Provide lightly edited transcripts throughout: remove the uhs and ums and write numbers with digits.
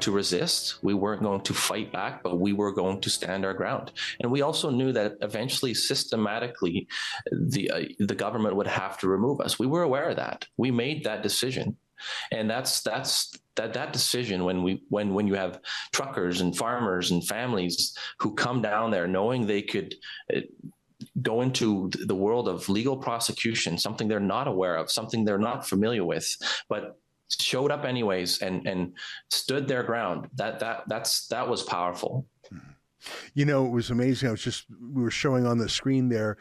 to resist. We weren't going to fight back, but we were going to stand our ground. And we also knew that eventually, systematically, the government would have to remove us. We were aware of that. We made that decision. And that decision, when you have truckers and farmers and families who come down there knowing they could go into the world of legal prosecution, something they're not aware of, something they're not familiar with, but showed up anyways and stood their ground. That was powerful. You know, it was amazing. We were showing on the screen there,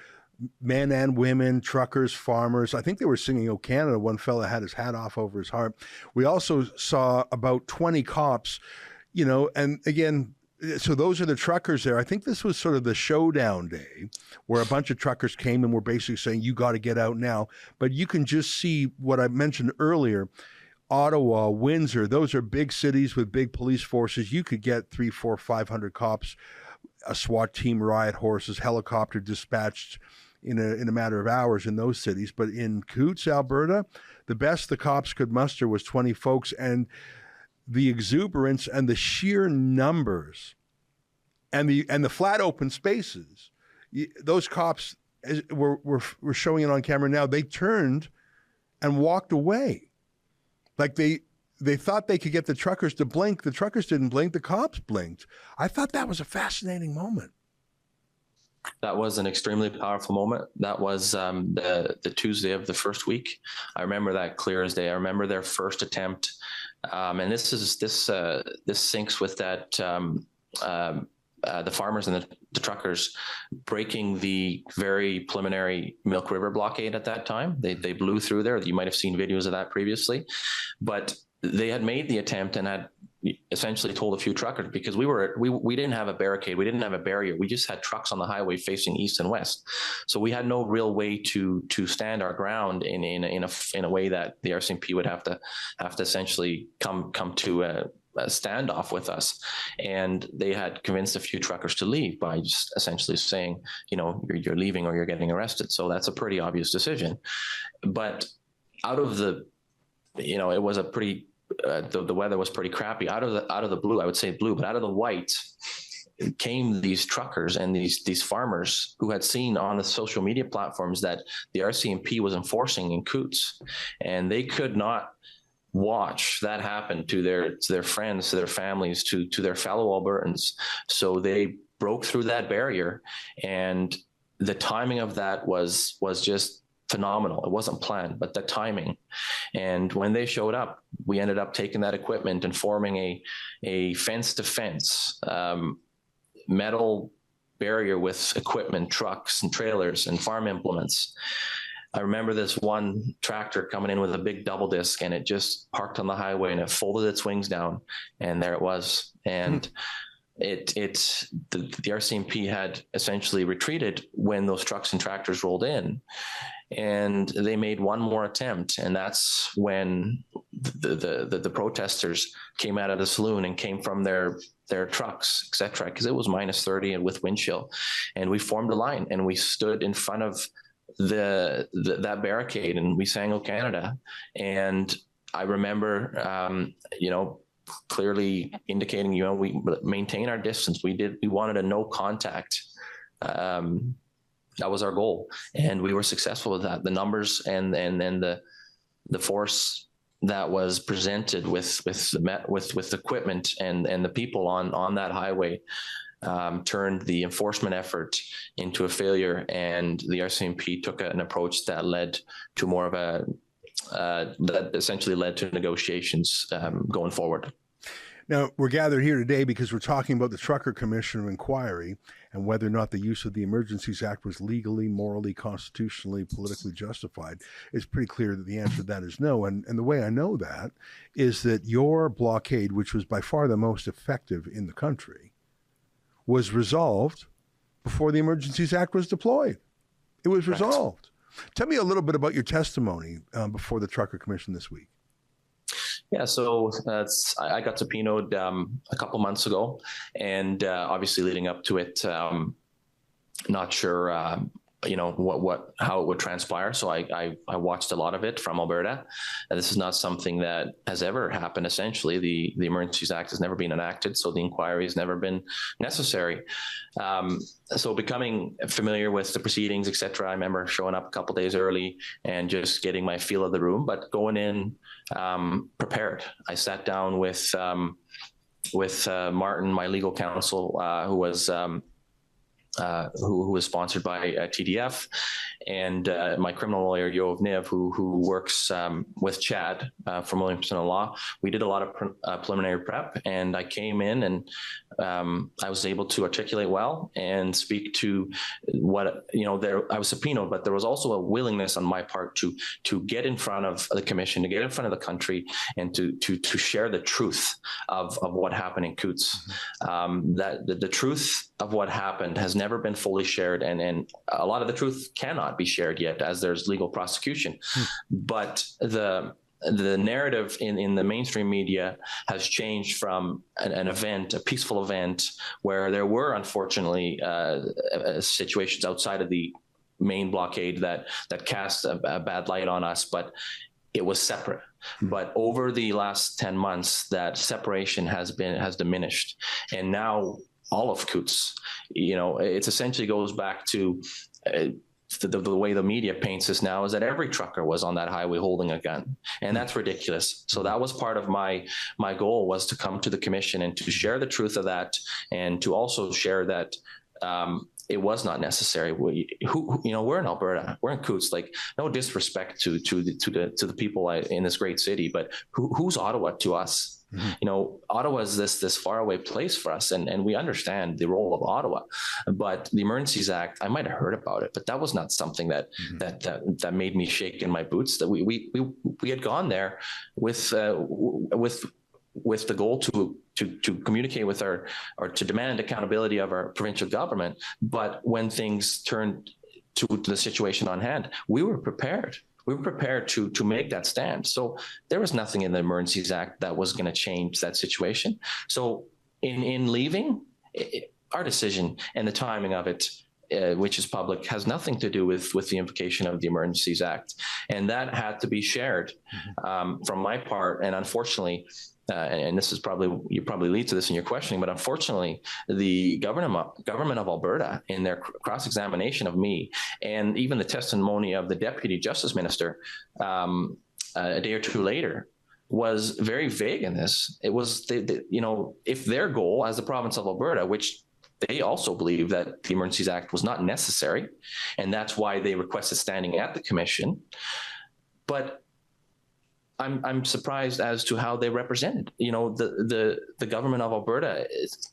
men and women, truckers, farmers. I think they were singing "O Canada." One fella had his hat off over his heart. We also saw about 20 cops, you know, and again, so those are the truckers there. I think this was sort of the showdown day where a bunch of truckers came and were basically saying, you got to get out now. But you can just see what I mentioned earlier. Ottawa, Windsor, those are big cities with big police forces. You could get 300, 400, 500 cops, a SWAT team, riot horses, helicopter dispatched in a matter of hours in those cities. But in Coutts, Alberta, the best the cops could muster was 20 folks, and the exuberance and the sheer numbers and the flat open spaces, those cops were showing it on camera now. They turned and walked away. Like they thought they could get the truckers to blink. The truckers didn't blink. The cops blinked. I thought that was a fascinating moment. That was an extremely powerful moment. That was the Tuesday of the first week. I remember that clear as day. I remember their first attempt, and this syncs with that the farmers and the truckers breaking the very preliminary Milk River blockade at that time. They blew through there. You might have seen videos of that previously, but they had made the attempt and had essentially told a few truckers, because we didn't have a barricade, we didn't have a barrier, we just had trucks on the highway facing east and west, so we had no real way to stand our ground in a way that the RCMP would have to essentially come to a standoff with us. And they had convinced a few truckers to leave by just essentially saying, you know, you're leaving or you're getting arrested. So that's a pretty obvious decision. But out of the, you know, it was a pretty the weather was pretty crappy. Out of the blue, I would say blue, but out of the white came these truckers and these farmers who had seen on the social media platforms that the RCMP was enforcing in Coutts, and they could not watch that happen to their friends, to their families, to their fellow Albertans. So they broke through that barrier, and the timing of that was just phenomenal. It wasn't planned, but the timing. And when they showed up, we ended up taking that equipment and forming a fence-to-fence metal barrier with equipment, trucks and trailers and farm implements. I remember this one tractor coming in with a big double disc, and it just parked on the highway and it folded its wings down, and there it was. And the RCMP had essentially retreated when those trucks and tractors rolled in, and they made one more attempt, and that's when the protesters came out of the saloon and came from their trucks, etc., because it was minus 30 and with wind chill, and we formed a line and we stood in front of that barricade and we sang "O Canada." And I remember clearly indicating, we maintain our distance. We wanted a no contact. That was our goal, and we were successful with that. The numbers and then the force that was presented with equipment and the people on that highway turned the enforcement effort into a failure, and the RCMP took an approach that led to more of that essentially led to negotiations going forward. Now, we're gathered here today because we're talking about the Trucker Commission of Inquiry and whether or not the use of the Emergencies Act was legally, morally, constitutionally, politically justified. It's pretty clear that the answer to that is no. And the way I know that is that your blockade, which was by far the most effective in the country, was resolved before the Emergencies Act was deployed. It was resolved. Tell me a little bit about your testimony before the Trucker Commission this week. Yeah, so I got subpoenaed a couple months ago, and obviously leading up to it, not sure how it would transpire. So I watched a lot of it from Alberta. And this is not something that has ever happened. Essentially, the Emergencies Act has never been enacted, so the inquiry has never been necessary. So becoming familiar with the proceedings, etc. I remember showing up a couple days early and just getting my feel of the room, but going in prepared. I sat down with Martin, my legal counsel, who was sponsored by TDF, and my criminal lawyer, Yoav Niv, who works with Chad from Williamson Law. We did a lot of preliminary prep, and I came in and I was able to articulate well and speak to what, I was subpoenaed, but there was also a willingness on my part to get in front of the commission, to get in front of the country, and to share the truth of what happened in Coutts. That the truth of what happened has never been fully shared, and a lot of the truth cannot be shared yet, as there's legal prosecution. But the narrative in the mainstream media has changed from an event, a peaceful event, where there were unfortunately situations outside of the main blockade that cast a bad light on us, but it was separate. But over the last 10 months, that separation has diminished, and now all of Coutts, it essentially goes back to the way the media paints this now, is that every trucker was on that highway holding a gun, and that's ridiculous. So that was part of my goal, was to come to the commission and to share the truth of that, and to also share that it was not necessary. We're in Alberta, we're in Coutts. Like, no disrespect to the people in this great city, but who's Ottawa to us? Ottawa is this faraway place for us, and we understand the role of Ottawa. But the Emergencies Act, I might have heard about it, but that was not something that made me shake in my boots. That we had gone there with the goal to communicate with or to demand accountability of our provincial government. But when things turned to the situation on hand, we were prepared. We were prepared to make that stand. So there was nothing in the Emergencies Act that was going to change that situation. So in leaving, our decision and the timing of it, which is public, has nothing to do with the invocation of the Emergencies Act. And that had to be shared from my part. And unfortunately, and this is you probably lead to this in your questioning, but unfortunately, the government of Alberta, in their cross-examination of me, and even the testimony of the Deputy Justice Minister a day or two later, was very vague in this. It was, if their goal as the province of Alberta, which they also believe that the Emergencies Act was not necessary, and that's why they requested standing at the commission. But I'm surprised as to how they represented. The government of Alberta,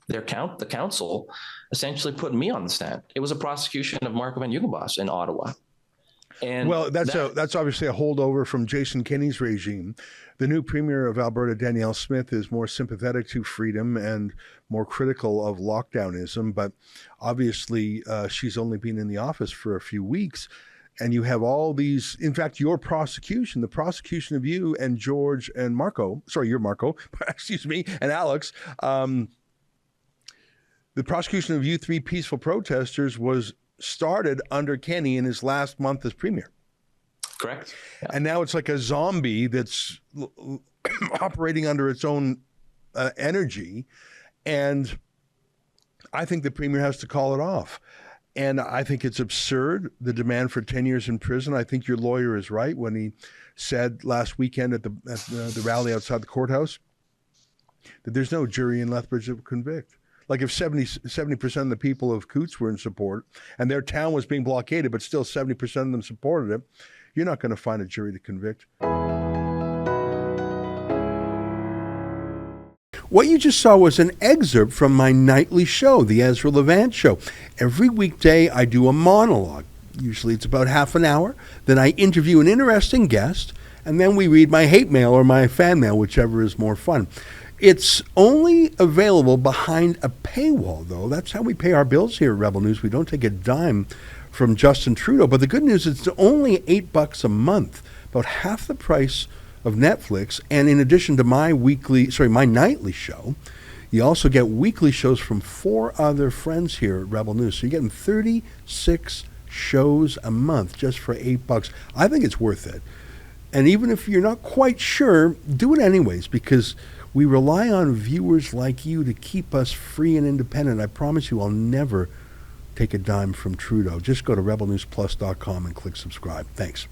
the council, essentially put me on the stand. It was a prosecution of Marco Van Huigenbos in Ottawa. And well, that's obviously a holdover from Jason Kenney's regime. The new Premier of Alberta, Danielle Smith, is more sympathetic to freedom and more critical of lockdownism, but obviously she's only been in the office for a few weeks. And you have all these, in fact, the prosecution of you and George and Marco, you're Marco, excuse me, and Alex. The prosecution of you three peaceful protesters was started under Kenney in his last month as Premier. Correct. Yeah. And now it's like a zombie that's operating under its own energy. And I think the Premier has to call it off. And I think it's absurd, the demand for 10 years in prison. I think your lawyer is right when he said last weekend at the rally outside the courthouse that there's no jury in Lethbridge that would convict. Like if 70% of the people of Coutts were in support and their town was being blockaded, but still 70% of them supported it, you're not going to find a jury to convict. What you just saw was an excerpt from my nightly show, the Ezra Levant Show. Every weekday, I do a monologue. Usually it's about half an hour. Then I interview an interesting guest, and then we read my hate mail or my fan mail, whichever is more fun. It's only available behind a paywall, though. That's how we pay our bills here at Rebel News. We don't take a dime from Justin Trudeau. But the good news is it's only $8 a month, about half the price of Netflix. And in addition to my nightly show, you also get weekly shows from 4 other friends here at Rebel News. So you're getting 36 shows a month just for $8. I think it's worth it. And even if you're not quite sure, do it anyways, because we rely on viewers like you to keep us free and independent. I promise you I'll never take a dime from Trudeau. Just go to rebelnewsplus.com and click subscribe. Thanks.